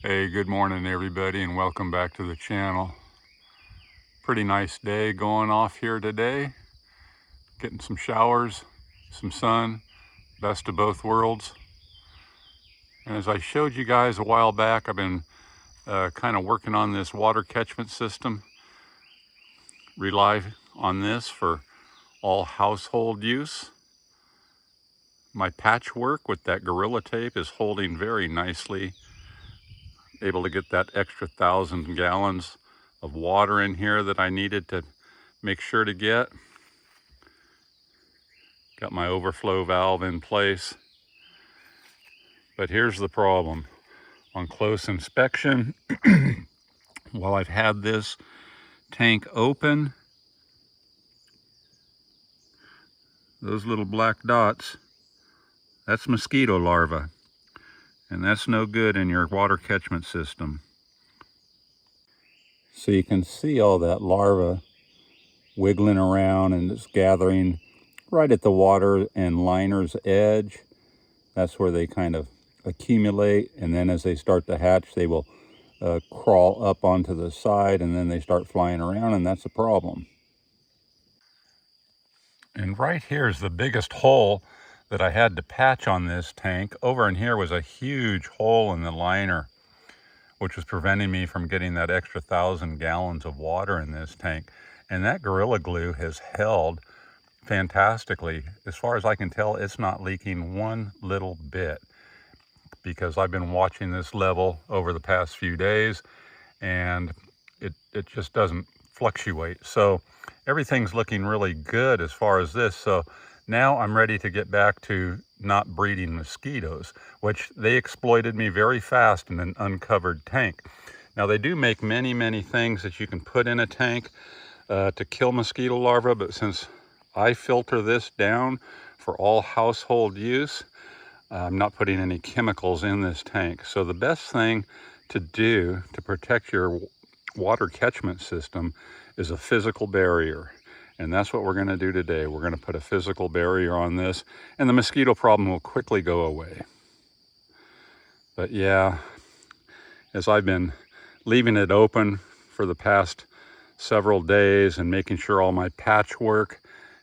Hey, good morning everybody, and welcome back to the channel. Pretty nice day going off here today. Getting some showers, some sun, best of both worlds. And as I showed you guys a while back, I've been kind of working on this water catchment system. Rely on this for all household use. My patchwork with that Gorilla Tape is holding very nicely. Able to get that extra 1,000 gallons of water in here that I needed to make sure to get. Got my overflow valve in place. But here's the problem. On close inspection, while I've had this tank open, those little black dots, that's mosquito larvae. And that's no good in your water catchment system. So you can see all that larva wiggling around, and it's gathering right at the water and liner's edge. That's where they kind of accumulate, and then as they start to hatch, they will crawl up onto the side, and then they start flying around, and that's a problem. And right here is the biggest hole that I had to patch on this tank. Over in here was a huge hole in the liner, which was preventing me from getting that extra 1,000 gallons of water in this tank. And that Gorilla Glue has held fantastically. As far as I can tell, it's not leaking one little bit, because I've been watching this level over the past few days, and it just doesn't fluctuate. So everything's looking really good as far as this. So now I'm ready to get back to not breeding mosquitoes, which they exploited me very fast in an uncovered tank. Now they do make many things that you can put in a tank to kill mosquito larvae, but since I filter this down for all household use, I'm not putting any chemicals in this tank. So the best thing to do to protect your water catchment system is a physical barrier. And that's what we're going to do today. We're going to put a physical barrier on this, and the mosquito problem will quickly go away. But yeah, as I've been leaving it open for the past several days and making sure all my patchwork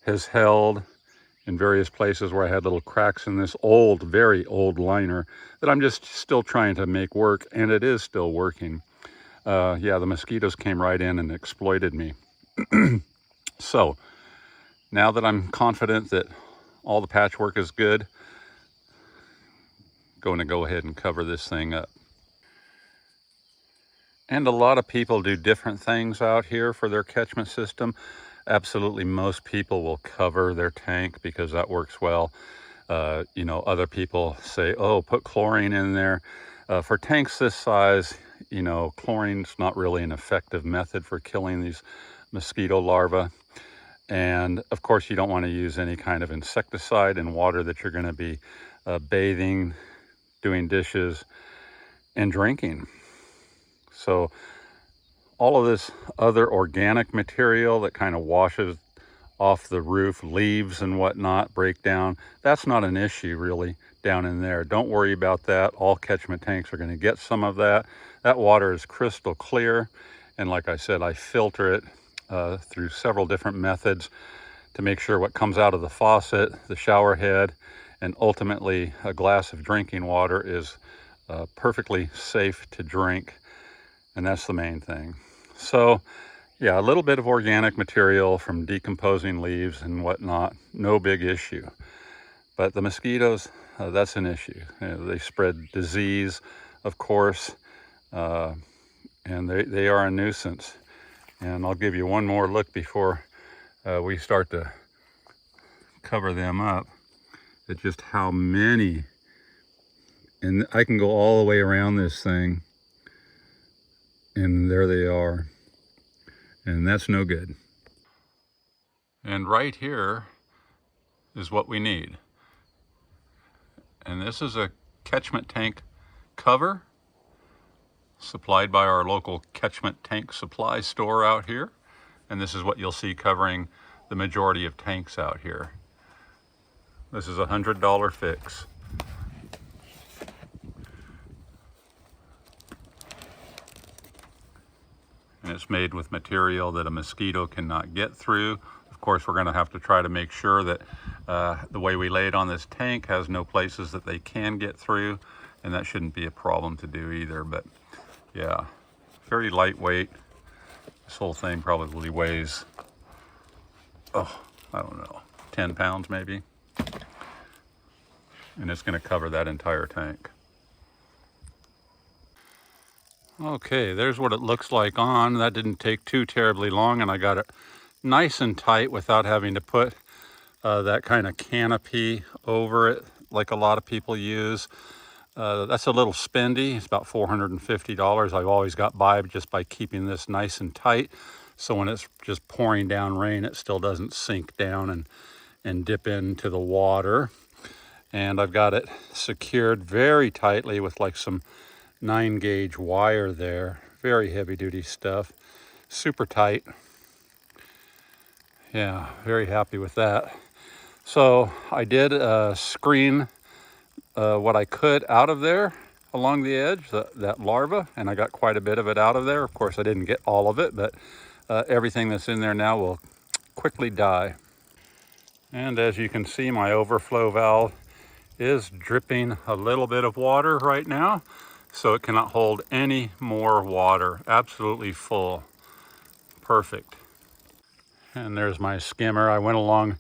has held in various places where I had little cracks in this old, very old liner that I'm just still trying to make work, and it is still working. Yeah, the mosquitoes came right in and exploited me. So now that I'm confident that all the patchwork is good, I'm going to go ahead and cover this thing up. And a lot of people do different things out here for their catchment system. Absolutely most people will cover their tank because that works well. You know, other people say, oh, put chlorine in there. For tanks this size, you know, chlorine's not really an effective method for killing these mosquito larvae. And of course, you don't want to use any kind of insecticide in water that you're going to be bathing, doing dishes, and drinking. So all of this other organic material that kind of washes off the roof, leaves and whatnot, break down, that's not an issue really down in there. Don't worry about that. All catchment tanks are going to get some of that. That water is crystal clear. And like I said, I filter it through several different methods to make sure what comes out of the faucet, the shower head, and ultimately a glass of drinking water is perfectly safe to drink. And that's the main thing. So yeah, a little bit of organic material from decomposing leaves and whatnot, no big issue. But the mosquitoes, that's an issue. You know, they spread disease, of course, and they are a nuisance. And I'll give you one more look before we start to cover them up at just how many. And I can go all the way around this thing, and there they are. And that's no good. And right here is what we need. And this is a catchment tank cover supplied by our local catchment tank supply store out here. And this is what you'll see covering the majority of tanks out here. This is a $100 fix. it's made with material that a mosquito cannot get through. Of course, we're going to have to try to make sure that the way we lay it on this tank has no places that they can get through, and that shouldn't be a problem to do either. But yeah, very lightweight. This whole thing probably weighs, oh, I don't know, 10 pounds maybe. And it's going to cover that entire tank. Okay, there's what it looks like on. That didn't take too terribly long, and I got it nice and tight without having to put that kind of canopy over it like a lot of people use. That's a little spendy. It's about $450. I've always got by just by keeping this nice and tight, so when it's just pouring down rain, it still doesn't sink down and dip into the water. And I've got it secured very tightly with like some 9-gauge wire there. Very heavy duty stuff, super tight. Yeah, very happy with that. So I did screen what I could out of there along the edge, that larva, and I got quite a bit of it out of there. Of course, I didn't get all of it, but everything that's in there now will quickly die. And as you can see, my overflow valve is dripping a little bit of water right now, so it cannot hold any more water. Absolutely full. Perfect. And there's my skimmer. I went along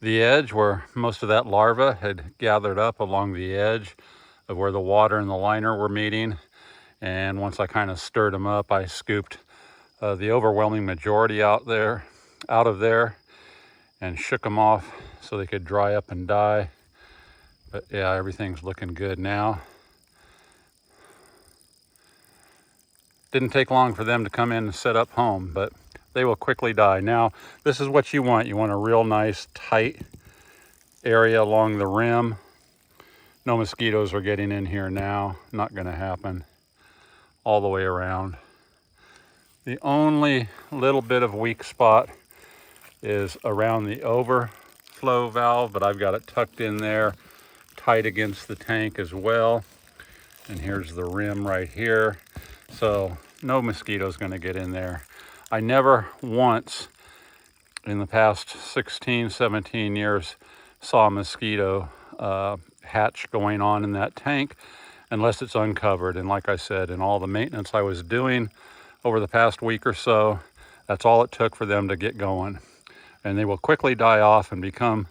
the edge where most of that larva had gathered up along the edge of where the water and the liner were meeting. And once I kind of stirred them up, I scooped the overwhelming majority out of there and shook them off so they could dry up and die. But yeah, everything's looking good now. Didn't take long for them to come in and set up home, but they will quickly die. Now, this is what you want. You want a real nice, tight area along the rim. No mosquitoes are getting in here now. Not gonna happen. All the way around. The only little bit of weak spot is around the overflow valve, but I've got it tucked in there, tight against the tank as well. And here's the rim right here. So no mosquitoes gonna get in there. I never once in the past 16, 17 years saw a mosquito hatch going on in that tank unless it's uncovered. And like I said, in all the maintenance I was doing over the past week or so, that's all it took for them to get going. And they will quickly die off and become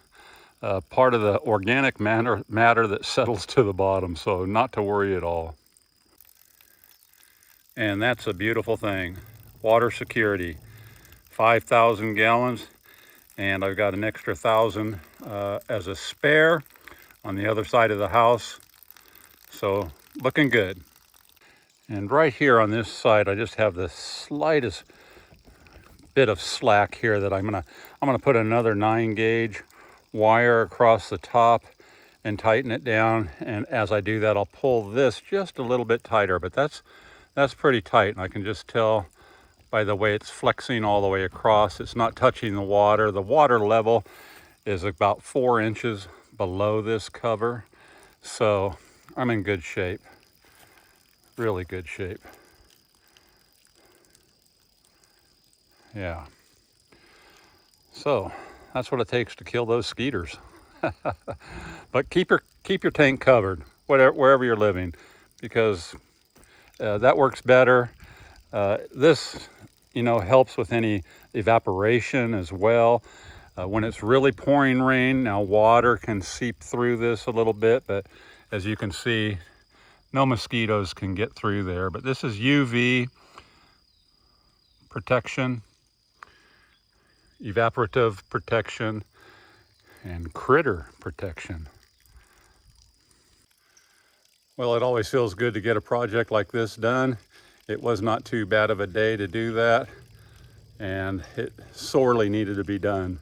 part of the organic matter that settles to the bottom, so not to worry at all. And that's a beautiful thing. Water Security, 5,000 gallons, and I've got an extra 1,000 as a spare on the other side of the house, so looking good. And right here on this side, I just have the slightest bit of slack here that I'm gonna put another 9-gauge wire across the top and tighten it down. And as I do that, I'll pull this just a little bit tighter, but that's pretty tight. And I can just tell by the way it's flexing all the way across. It's not touching the water. The water level is about 4 inches below this cover. So I'm in good shape, really good shape. Yeah. So that's what it takes to kill those skeeters. But keep your tank covered, wherever you're living, because that works better. This, helps with any evaporation as well. When it's really pouring rain, now water can seep through this a little bit, but as you can see, no mosquitoes can get through there. But this is UV protection, evaporative protection, and critter protection. Well, it always feels good to get a project like this done. It was not too bad of a day to do that, and it sorely needed to be done.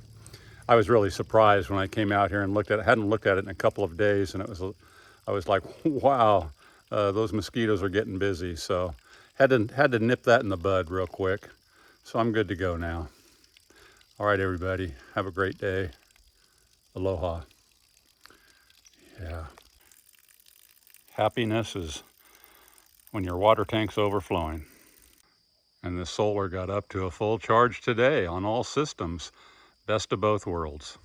I was really surprised when I came out here and looked at it. I hadn't looked at it in a couple of days, and I was like, wow, those mosquitoes are getting busy. So had to nip that in the bud real quick. So I'm good to go now. All right, everybody, have a great day. Aloha. Yeah. Happiness is when your water tank's overflowing. And the solar got up to a full charge today on all systems. Best of both worlds.